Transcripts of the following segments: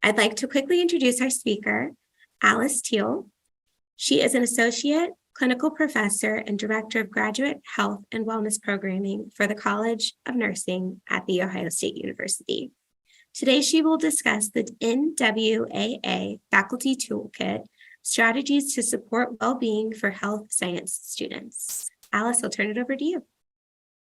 I'd like to quickly introduce our speaker, Alice Teal. She is an associate clinical professor and director of graduate health and wellness programming for the College of Nursing at The Ohio State University. Today, she will discuss the NWAA Faculty Toolkit, strategies to support well-being for health science students. Alice, I'll turn it over to you.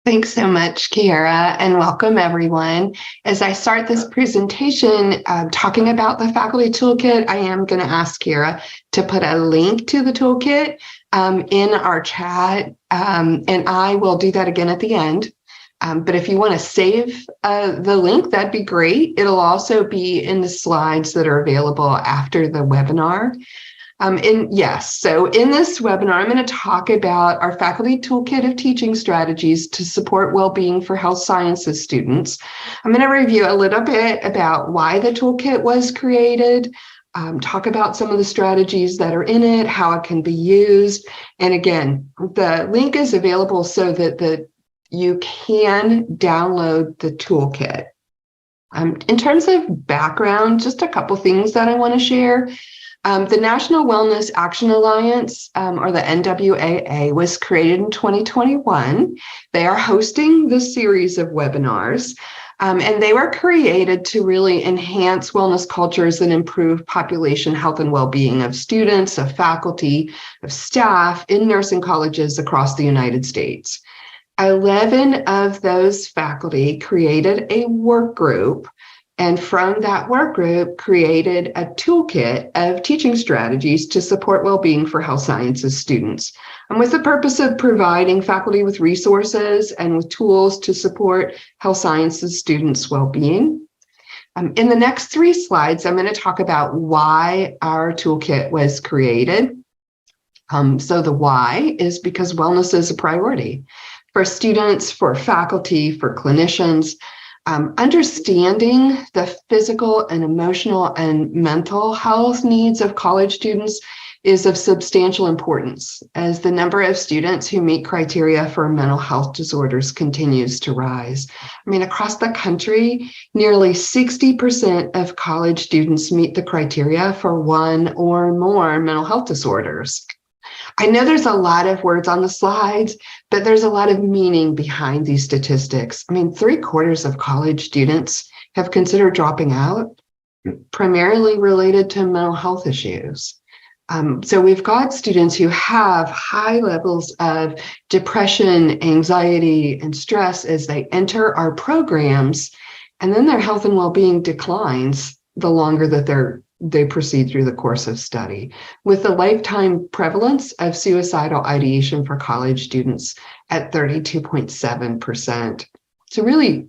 Thanks so much, Kiara, and welcome everyone. As I start this presentation talking about the faculty toolkit, I am going to ask Kiara to put a link to the toolkit in our chat, and I will do that again at the end. But if you want to save the link, that'd be great. It'll also be in the slides that are available after the webinar. So in this webinar, I'm going to talk about our faculty toolkit of teaching strategies to support well-being for health sciences students. I'm going to review a little bit about why the toolkit was created, talk about some of the strategies that are in it, how it can be used. And again, the link is available so that you can download the toolkit. In terms of background, just a couple things that I want to share. The National Wellness Action Alliance, or the NWAA, was created in 2021. They are hosting this series of webinars, and they were created to really enhance wellness cultures and improve population health and well-being of students, of faculty, of staff in nursing colleges across the United States. 11 of those faculty created a work group, and from that work group created a toolkit of teaching strategies to support well-being for health sciences students, and with the purpose of providing faculty with resources and with tools to support health sciences students' well-being. In the next 3 slides, I'm going to talk about why our toolkit was created. So the why is because wellness is a priority for students, for faculty, for clinicians. Understanding the physical and emotional and mental health needs of college students is of substantial importance as the number of students who meet criteria for mental health disorders continues to rise. I mean, across the country, nearly 60% of college students meet the criteria for one or more mental health disorders. I know there's a lot of words on the slides, but there's a lot of meaning behind these statistics. I mean, 3/4 of college students have considered dropping out, primarily related to mental health issues. So we've got students who have high levels of depression, anxiety, and stress as they enter our programs, and then their health and well-being declines the longer that they proceed through the course of study, with the lifetime prevalence of suicidal ideation for college students at 32.7%. So really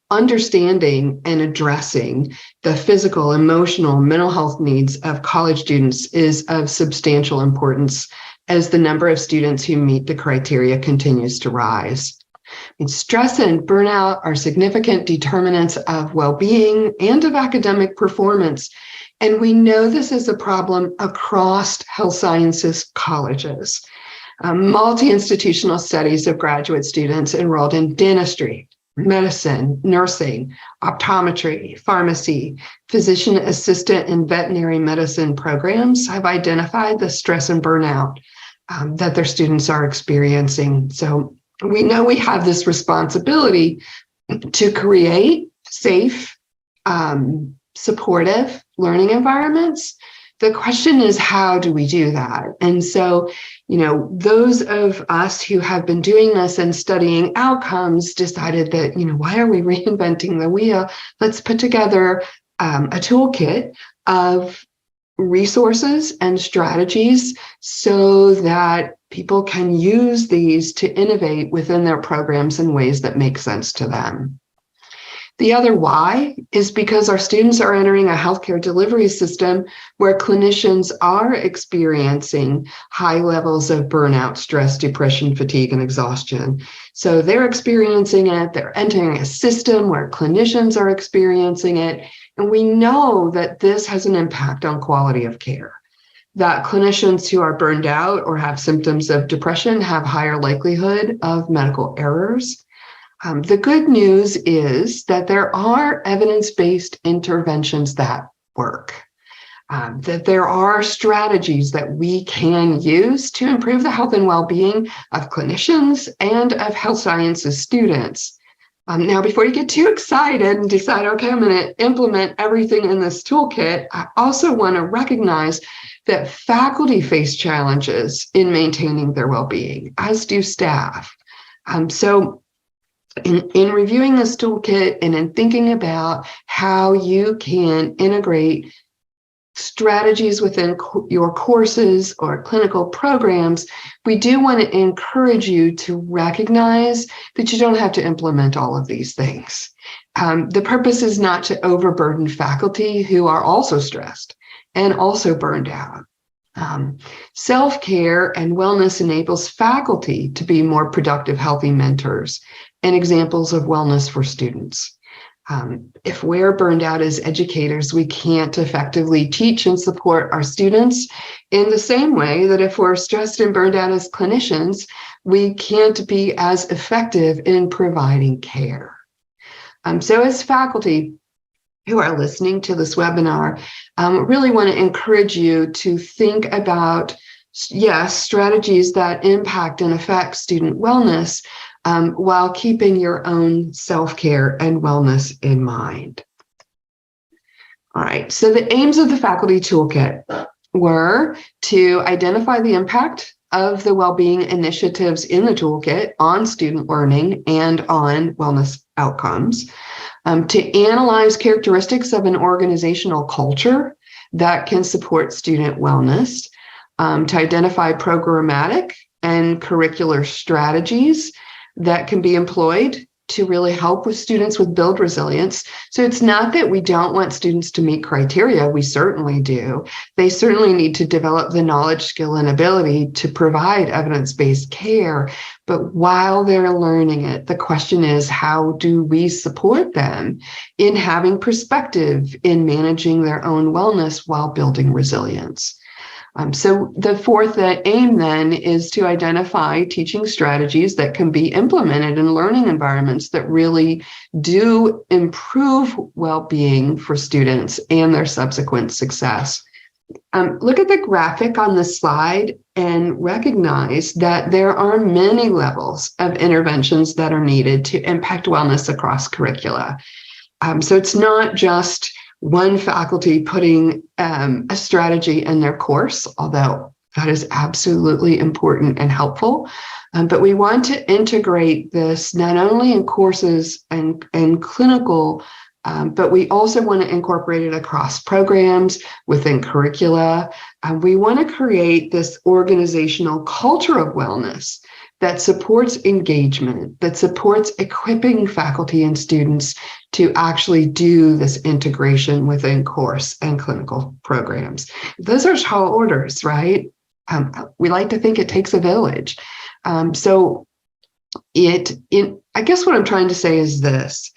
understanding and addressing the physical, emotional, mental health needs of college students is of substantial importance as the number of students who meet the criteria continues to rise. Stress and burnout are significant determinants of well-being and of academic performance, and we know this is a problem across health sciences colleges. Multi-institutional studies of graduate students enrolled in dentistry, medicine, nursing, optometry, pharmacy, physician assistant, and veterinary medicine programs have identified the stress and burnout that their students are experiencing. So we know we have this responsibility to create safe, supportive learning environments. The question is, how do we do that? And so, those of us who have been doing this and studying outcomes decided that, why are we reinventing the wheel? Let's put together a toolkit of resources and strategies so that people can use these to innovate within their programs in ways that make sense to them. The other why is because our students are entering a healthcare delivery system where clinicians are experiencing high levels of burnout, stress, depression, fatigue, and exhaustion. So they're experiencing it, they're entering a system where clinicians are experiencing it, and we know that this has an impact on quality of care. That clinicians who are burned out or have symptoms of depression have higher likelihood of medical errors, The good news is that there are evidence-based interventions that work, that there are strategies that we can use to improve the health and well-being of clinicians and of health sciences students. Now, before you get too excited and decide, okay, I'm going to implement everything in this toolkit, I also want to recognize that faculty face challenges in maintaining their well-being, as do staff. So in reviewing this toolkit and in thinking about how you can integrate strategies within your courses or clinical programs, we do want to encourage you to recognize that you don't have to implement all of these things. The purpose is not to overburden faculty who are also stressed and also burned out. Self-care and wellness enables faculty to be more productive, healthy mentors and examples of wellness for students. If we're burned out as educators, we can't effectively teach and support our students in the same way that if we're stressed and burned out as clinicians, we can't be as effective in providing care. So as faculty who are listening to this webinar, really want to encourage you to think about, yes, strategies that impact and affect student wellness, while keeping your own self-care and wellness in mind. All right, so the aims of the faculty toolkit were to identify the impact of the well-being initiatives in the toolkit on student learning and on wellness outcomes, to analyze characteristics of an organizational culture that can support student wellness, to identify programmatic and curricular strategies that can be employed to really help with students with build resilience. So it's not that we don't want students to meet criteria, we certainly do. They certainly need to develop the knowledge, skill, and ability to provide evidence-based care. But while they're learning it, the question is, how do we support them in having perspective in managing their own wellness while building resilience? So the fourth aim then is to identify teaching strategies that can be implemented in learning environments that really do improve well-being for students and their subsequent success. Look at the graphic on the slide and recognize that there are many levels of interventions that are needed to impact wellness across curricula. So it's not just one faculty putting a strategy in their course, although that is absolutely important and helpful. But we want to integrate this not only in courses and clinical, but we also want to incorporate it across programs within curricula. We want to create this organizational culture of wellness that supports engagement, that supports equipping faculty and students to actually do this integration within course and clinical programs. Those are tall orders, right? We like to think it takes a village. I guess what I'm trying to say is this.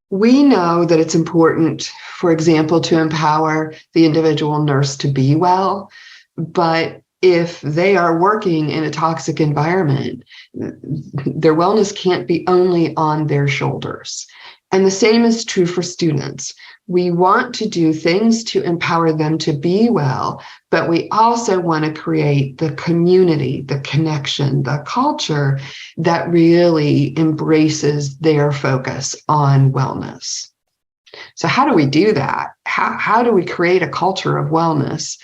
We know that it's important, for example, to empower the individual nurse to be well, but if they are working in a toxic environment, their wellness can't be only on their shoulders. And the same is true for students. We want to do things to empower them to be well, but we also want to create the community, the connection, the culture that really embraces their focus on wellness. So how do we do that? How do we create a culture of wellness?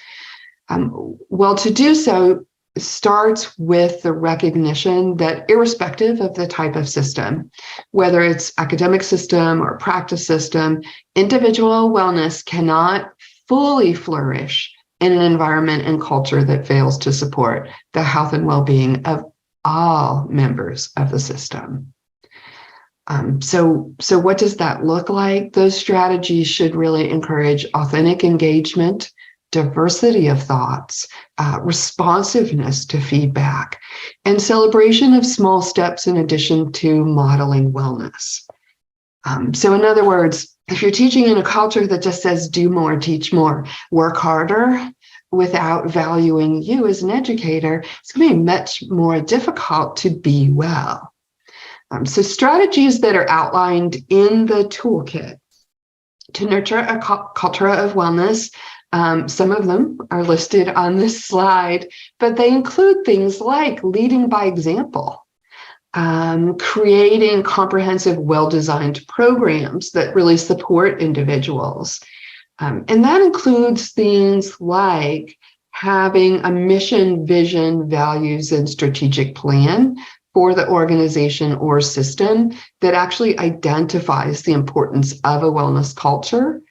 Well, to do so starts with the recognition that irrespective of the type of system, whether it's academic system or practice system, individual wellness cannot fully flourish in an environment and culture that fails to support the health and well-being of all members of the system. So what does that look like? Those strategies should really encourage authentic engagement, diversity of thoughts, responsiveness to feedback, and celebration of small steps in addition to modeling wellness. So in other words, if you're teaching in a culture that just says do more, teach more, work harder, without valuing you as an educator, it's going to be much more difficult to be well. So strategies that are outlined in the toolkit to nurture a culture of wellness. Some of them are listed on this slide, but they include things like leading by example, creating comprehensive, well-designed programs that really support individuals. And that includes things like having a mission, vision, values, and strategic plan for the organization or system that actually identifies the importance of a wellness culture,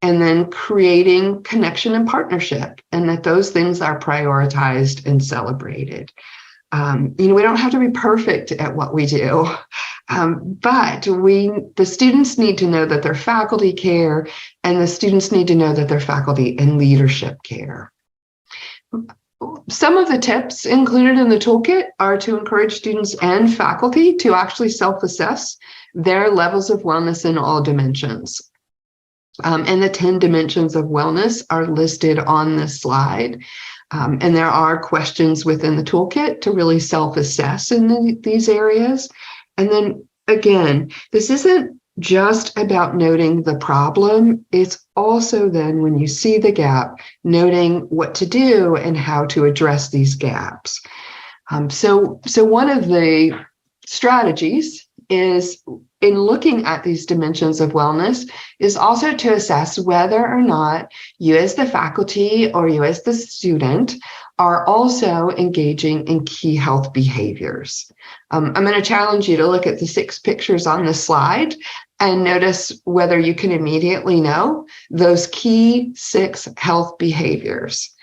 and then creating connection and partnership, and that those things are prioritized and celebrated. We don't have to be perfect at what we do, but the students need to know that their faculty care, and the students need to know that their faculty and leadership care. Some of the tips included in the toolkit are to encourage students and faculty to actually self-assess their levels of wellness in all dimensions. And the 10 dimensions of wellness are listed on this slide. And there are questions within the toolkit to really self-assess in these areas. And then again, this isn't just about noting the problem. It's also then, when you see the gap, noting what to do and how to address these gaps. So one of the strategies is, in looking at these dimensions of wellness, is also to assess whether or not you as the faculty or you as the student are also engaging in key health behaviors. I'm going to challenge you to look at the 6 pictures on the slide and notice whether you can immediately know those key 6 health behaviors,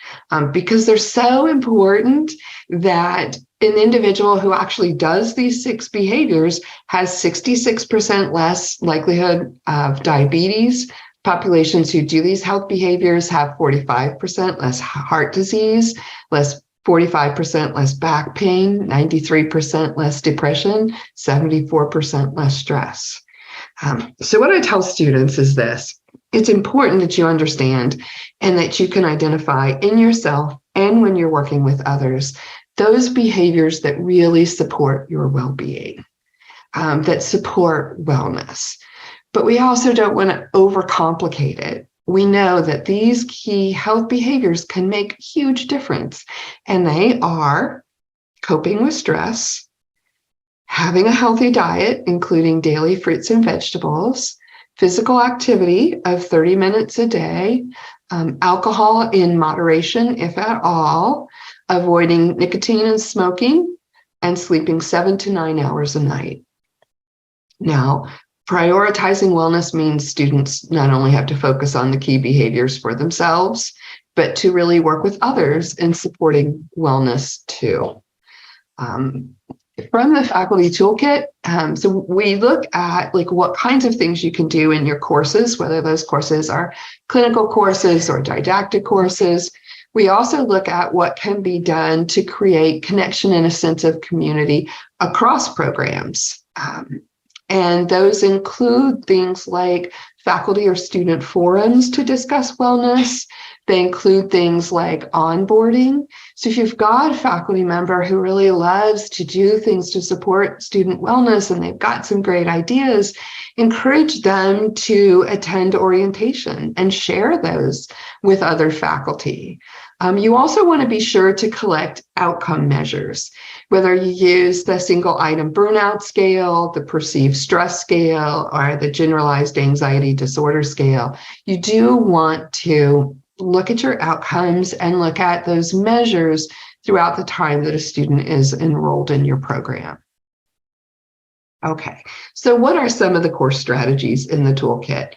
because they're so important that an individual who actually does these 6 behaviors has 66% less likelihood of diabetes. Populations who do these health behaviors have 45% less heart disease, 45% less back pain, 93% less depression, 74% less stress. So what I tell students is this: it's important that you understand and that you can identify in yourself and when you're working with others those behaviors that really support your well-being, that support wellness. But we also don't want to overcomplicate it. We know that these key health behaviors can make a huge difference, and they are coping with stress, having a healthy diet, including daily fruits and vegetables, physical activity of 30 minutes a day, alcohol in moderation, if at all, avoiding nicotine and smoking, and sleeping 7 to 9 hours a night. Now, prioritizing wellness means students not only have to focus on the key behaviors for themselves, but to really work with others in supporting wellness too. From the faculty toolkit, so we look at what kinds of things you can do in your courses, whether those courses are clinical courses or didactic courses. We also look at what can be done to create connection and a sense of community across programs. And those include things like faculty or student forums to discuss wellness. They include things like onboarding. So if you've got a faculty member who really loves to do things to support student wellness and they've got some great ideas, encourage them to attend orientation and share those with other faculty. You also want to be sure to collect outcome measures, whether you use the single item burnout scale, the perceived stress scale, or the generalized anxiety disorder scale. You do want to look at your outcomes and look at those measures throughout the time that a student is enrolled in your program. Okay, so what are some of the core strategies in the toolkit?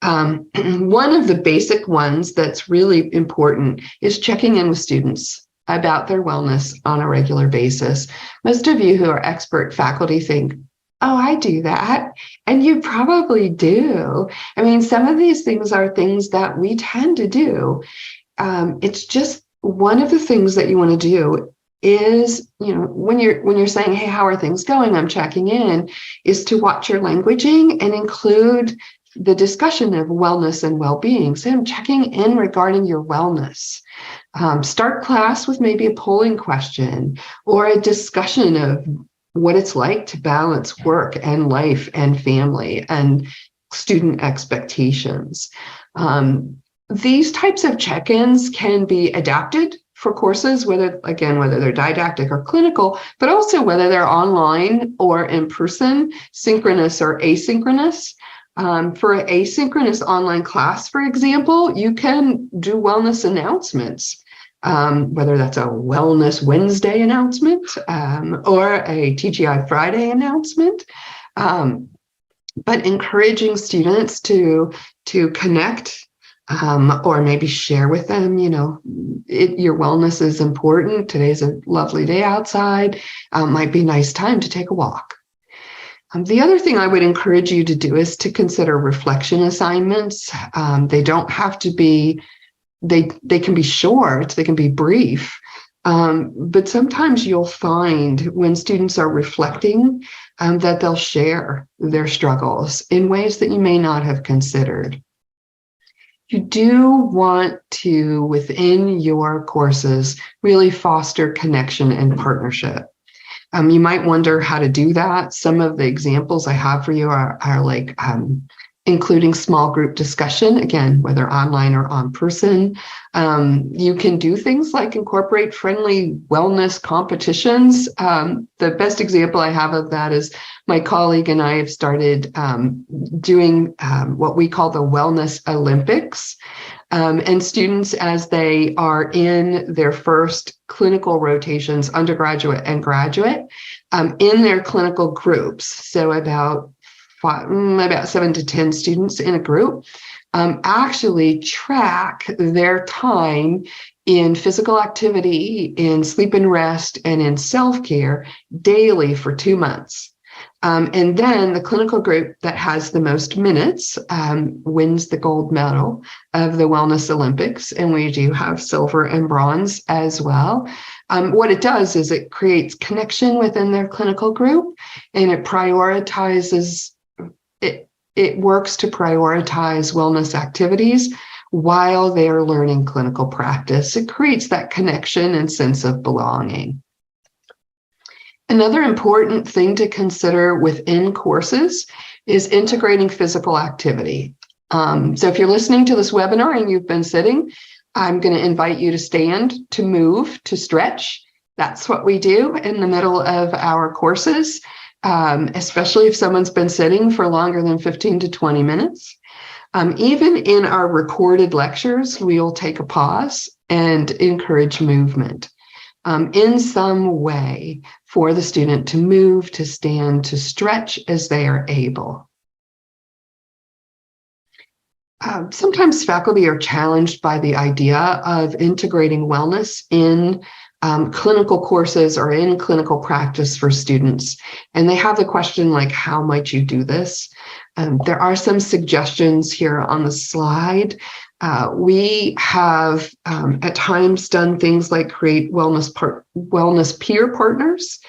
One of the basic ones that's really important is checking in with students about their wellness on a regular basis. Most of you who are expert faculty think, oh, I do that. And you probably do. I mean, some of these things are things that we tend to do. It's just one of the things that you want to do is, when you're saying, hey, how are things going? I'm checking in, is to watch your languaging and include the discussion of wellness and well-being. So I'm checking in regarding your wellness. Start class with maybe a polling question or a discussion of what it's like to balance work and life and family and student expectations. These types of check-ins can be adapted for courses, whether they're didactic or clinical, but also whether they're online or in person, synchronous or asynchronous. For an asynchronous online class, for example, you can do wellness announcements, whether that's a Wellness Wednesday announcement or a TGI Friday announcement. But encouraging students to connect or maybe share with them, your wellness is important. Today's a lovely day outside. Might be a nice time to take a walk. The other thing I would encourage you to do is to consider reflection assignments. They don't have to be, they can be short, they can be brief. But sometimes you'll find when students are reflecting that they'll share their struggles in ways that you may not have considered. You do want to, within your courses, really foster connection and partnership. You might wonder how to do that. Some of the examples I have for you are like including small group discussion, again, whether online or on person. You can do things like incorporate friendly wellness competitions. The best example I have of that is my colleague and I have started doing what we call the Wellness Olympics. And students, as they are in their first clinical rotations, undergraduate and graduate, in their clinical groups, so about 7 to 10 students in a group, actually track their time in physical activity, in sleep and rest, and in self-care daily for 2 months. And then the clinical group that has the most minutes wins the gold medal of the Wellness Olympics. And we do have silver and bronze as well. What it does is it creates connection within their clinical group, and it prioritizes, it works to prioritize wellness activities while they are learning clinical practice. It creates that connection and sense of belonging. Another important thing to consider within courses is integrating physical activity. So if you're listening to this webinar and you've been sitting, I'm going to invite you to stand, to move, to stretch. That's what we do in the middle of our courses, especially if someone's been sitting for longer than 15 to 20 minutes. Even in our recorded lectures, we'll take a pause and encourage movement in some way for the student to move, to stand, to stretch as they are able. Sometimes faculty are challenged by the idea of integrating wellness in clinical courses or in clinical practice for students. And they have the question like, how might you do this? There are some suggestions here on the slide. We have at times done things like create wellness peer partners.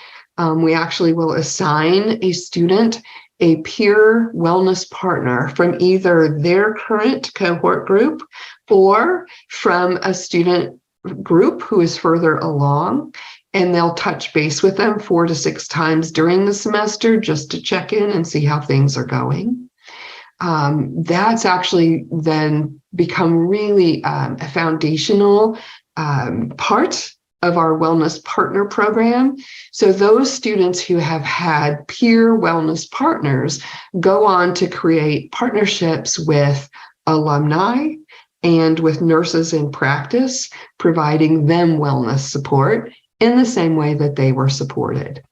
We actually will assign a student a peer wellness partner from either their current cohort group or from a student group who is further along, and they'll touch base with them 4 to 6 times during the semester just to check in and see how things are going. That's actually then become really a foundational part of our wellness partner program. So those students who have had peer wellness partners go on to create partnerships with alumni and with nurses in practice, providing them wellness support in the same way that they were supported.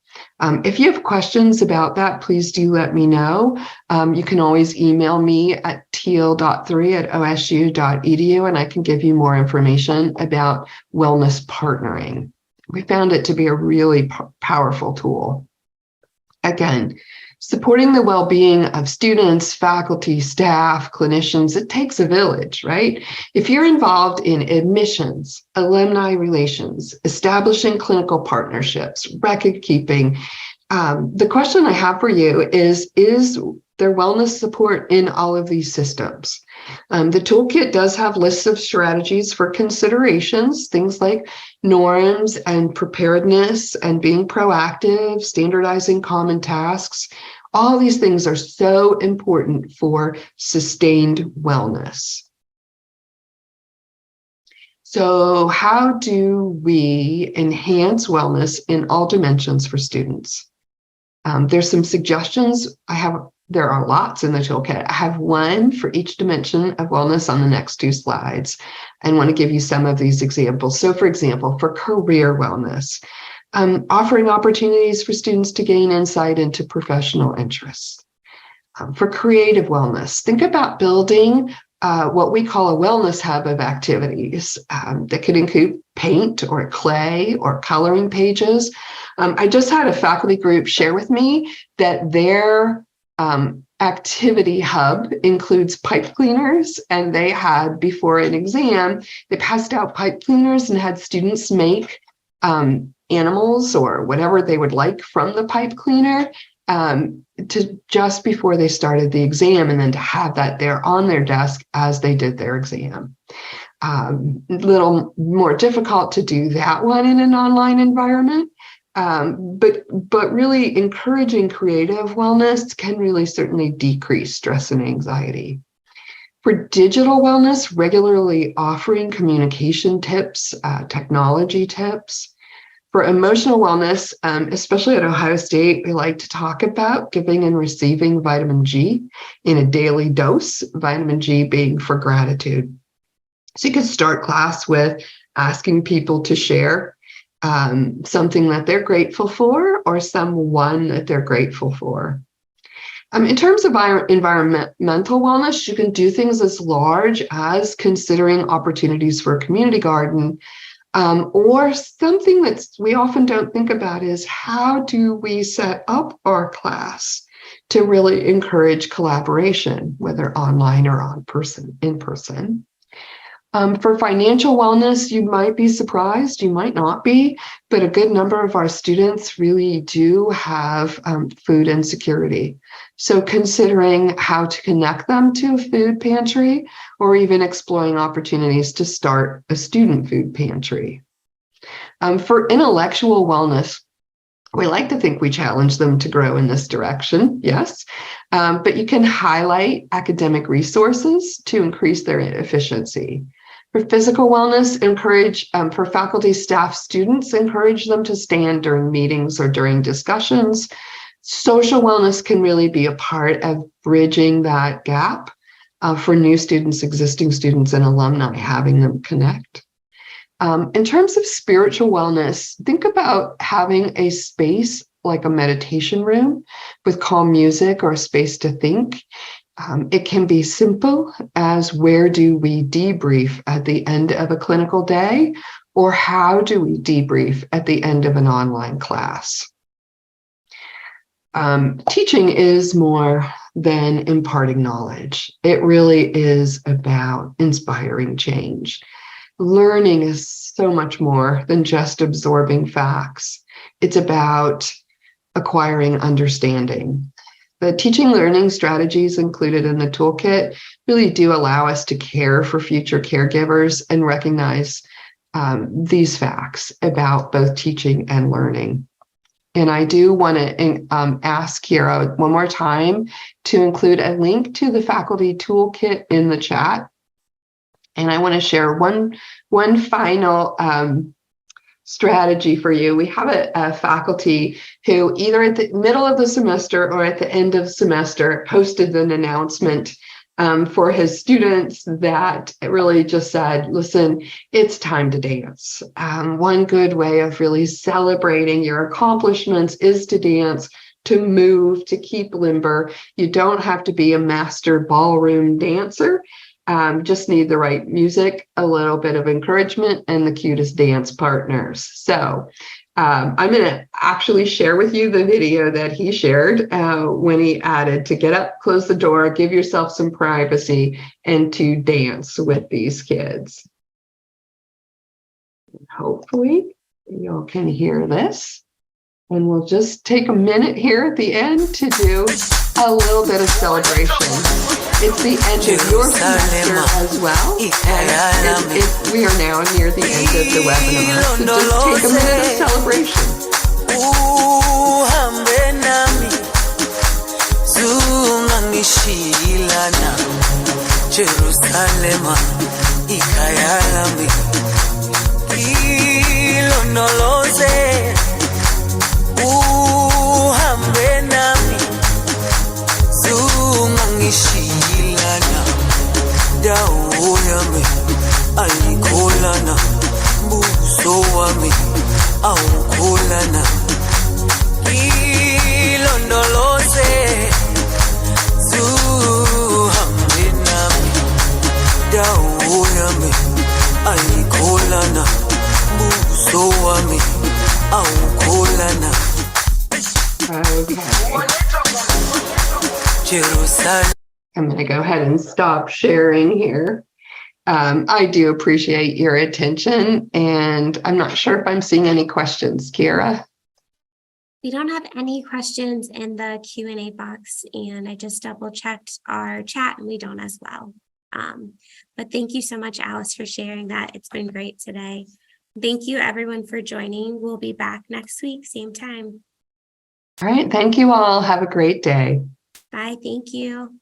If you have questions about that, please do let me know. You can always email me at teal.3@osu.edu, and I can give you more information about wellness partnering. We found it to be a really powerful tool. Again, supporting the well-being of students, faculty, staff, clinicians, it takes a village, right? If you're involved in admissions, alumni relations, establishing clinical partnerships, record keeping, the question I have for you is their wellness support in all of these systems. The toolkit does have lists of strategies for considerations, things like norms and preparedness and being proactive, standardizing common tasks. All these things are so important for sustained wellness. So how do we enhance wellness in all dimensions for students? There's some suggestions. There are lots in the toolkit. I have one for each dimension of wellness on the next 2 slides, and want to give you some of these examples. So for example, for career wellness, offering opportunities for students to gain insight into professional interests. For creative wellness, think about building what we call a wellness hub of activities that could include paint or clay or coloring pages. I just had a faculty group share with me that their activity hub includes pipe cleaners, and they had, before an exam, they passed out pipe cleaners and had students make animals or whatever they would like from the pipe cleaner to just before they started the exam, and then to have that there on their desk as they did their exam. A little more difficult to do that one in an online environment, but really encouraging creative wellness can really certainly decrease stress and anxiety. For digital wellness, regularly offering communication tips, technology tips. For emotional wellness, especially at Ohio State, we like to talk about giving and receiving vitamin G in a daily dose, vitamin G being for gratitude. So you could start class with asking people to share something that they're grateful for or someone that they're grateful for. In terms of environmental wellness, you can do things as large as considering opportunities for a community garden, or something that we often don't think about is how do we set up our class to really encourage collaboration, whether online or in person. For financial wellness, you might be surprised, you might not be, but a good number of our students really do have food insecurity. So considering how to connect them to a food pantry, or even exploring opportunities to start a student food pantry. For intellectual wellness, we like to think we challenge them to grow in this direction, yes, but you can highlight academic resources to increase their efficiency. For physical wellness, encourage, for faculty, staff, students, encourage them to stand during meetings or during discussions. Social wellness can really be a part of bridging that gap for new students, existing students, and alumni, having them connect. In terms of spiritual wellness, think about having a space like a meditation room with calm music or a space to think. It can be simple as where do we debrief at the end of a clinical day, or how do we debrief at the end of an online class? Teaching is more than imparting knowledge. It really is about inspiring change. Learning is so much more than just absorbing facts. It's about acquiring understanding. The teaching learning strategies included in the toolkit really do allow us to care for future caregivers and recognize these facts about both teaching and learning. And I do want to ask Kiera one more time to include a link to the faculty toolkit in the chat. And I want to share one final strategy for you. We have a faculty who either at the middle of the semester or at the end of semester posted an announcement for his students that really just said, listen, it's time to dance. One good way of really celebrating your accomplishments is to dance, to move, to keep limber. You don't have to be a master ballroom dancer. Just need the right music, a little bit of encouragement, and the cutest dance partners. So I'm going to actually share with you the video that he shared when he added to get up, close the door, give yourself some privacy, and to dance with these kids. Hopefully you can hear this. And we'll just take a minute here at the end to do a little bit of celebration. It's the end of your semester as well, and we are now near the end of the webinar. So just take a minute of celebration. Uhambe nami zungangishilana Jerusalema ikhaya lami ilondoloze uhambe nami zungangishilana dawo yami ayikholana buso wami awukholana ilondoloze zuhambe nami dawo yami ayikholana buso wami awukholana Okay. Jerusalem. I'm going to go ahead and stop sharing here. I do appreciate your attention, and I'm not sure if I'm seeing any questions, Kiera. We don't have any questions in the Q&A box, and I just double checked our chat and we don't as well. But thank you so much, Alice, for sharing that. It's been great today. Thank you everyone for joining. We'll be back next week, same time. All right. Thank you all. Have a great day. Bye. Thank you.